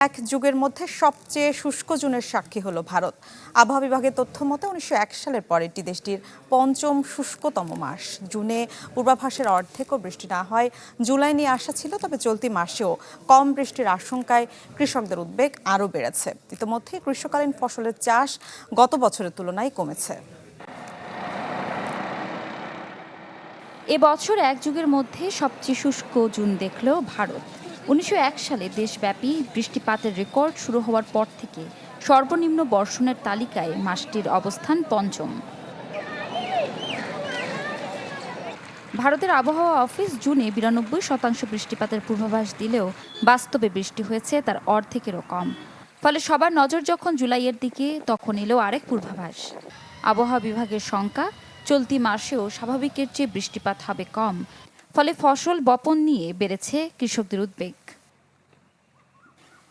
এক যুগের মধ্যে সবচেয়ে শুষ্ক জুনের সাক্ষী হলো ভারত। আবহাওয়া বিভাগের তথ্য মতে ১৯০১ সালের পর এটি দেশটির পঞ্চম শুষ্কতম মাস। জুনে পূর্বাভাসের অর্ধেকও বৃষ্টি না হয় জুলাই নিয়ে আশা ছিল, তবে চলতি মাসেও কম বৃষ্টির আশঙ্কায় কৃষকদের উদ্বেগ আরও বেড়েছে। ইতিমধ্যে গ্রীষ্মকালীন ফসলের চাষ গত বছরের তুলনায় কমেছে। এবছর এক যুগের মধ্যে সবচেয়ে শুষ্ক জুন দেখল ভারত। ১৯০১ সালে দেশব্যাপী বৃষ্টিপাতের রেকর্ড শুরু হওয়ার পর থেকে সর্বনিম্ন বর্ষণের তালিকায় মাসটির অবস্থান পঞ্চম। ভারতের আবহাওয়া অফিস জুনে ৯২% বৃষ্টিপাতের পূর্বাভাস দিলেও বাস্তবে বৃষ্টি হয়েছে তার অর্ধেকেরও কম। ফলে সবার নজর যখন জুলাইয়ের দিকে, তখন এলো আরেক পূর্বাভাস। আবহাওয়া বিভাগের শঙ্কা, চলতি মাসেও স্বাভাবিকের চেয়ে বৃষ্টিপাত হবে কম। ফলে ফসল বপন নিয়ে বেড়েছে কৃষকদের উদ্বেগ।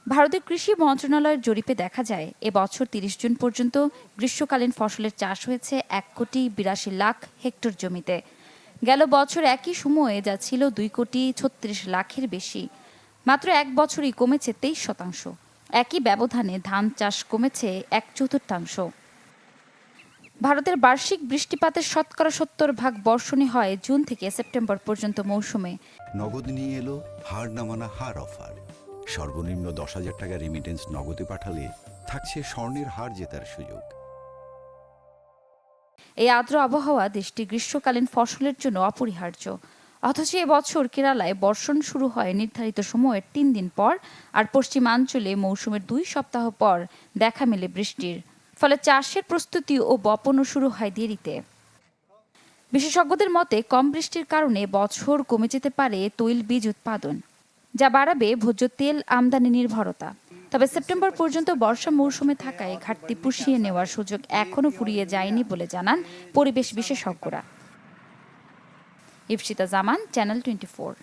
ভারতের কৃষি মন্ত্রণালয়ের জরিপে দেখা যায়, এবছর ৩০ জুন পর্যন্ত গ্রীষ্মকালীন ফসলের চাষ হয়েছে ১,৮২,০০,০০০ হেক্টর জমিতে। গেল বছর একই সময়ে যা ছিল ২,৩৬,০০,০০০ বেশি। মাত্র এক বছরই কমেছে ২৩%। একই ব্যবধানে ধান চাষ কমেছে ১/৪। ভারতের বার্ষিক বৃষ্টিপাতের ৭০% বর্ষণই হয় জুন থেকে সেপ্টেম্বর পর্যন্ত মৌসুমে। নগদ নিয়ে এলো হার না মানা হার অফার। সর্বনিম্ন ১০,০০০ টাকা রেমিটেন্স নগদে পাঠালে থাকছে স্বর্ণের হার জেতার সুযোগ। এই আর্দ্র আবহাওয়া দেশটি গ্রীষ্মকালীন ফসলের জন্য অপরিহার্য। অথচ এবছর কেরালায় বর্ষণ শুরু হয় নির্ধারিত সময়ের ৩ দিন পর, আর পশ্চিমাঞ্চলে মৌসুমের ২ সপ্তাহ পর দেখা মেলে বৃষ্টির। ফলে চাষের প্রস্তুতি ও বপনও শুরু হয় দেরিতে। বিশেষজ্ঞদের মতে, কম বৃষ্টির কারণে বছর কমে যেতে পারে তৈল বীজ উৎপাদন, যা বাড়াবে ভোজ্য তেল আমদানি নির্ভরতা। তবে সেপ্টেম্বর পর্যন্ত বর্ষা মৌসুমে থাকায় ঘাটতি পুষিয়ে নেওয়ার সুযোগ এখনও ফুরিয়ে যায়নি বলে জানান পরিবেশ বিশেষজ্ঞরা। ইফশিতা জামান, চ্যানেল 24।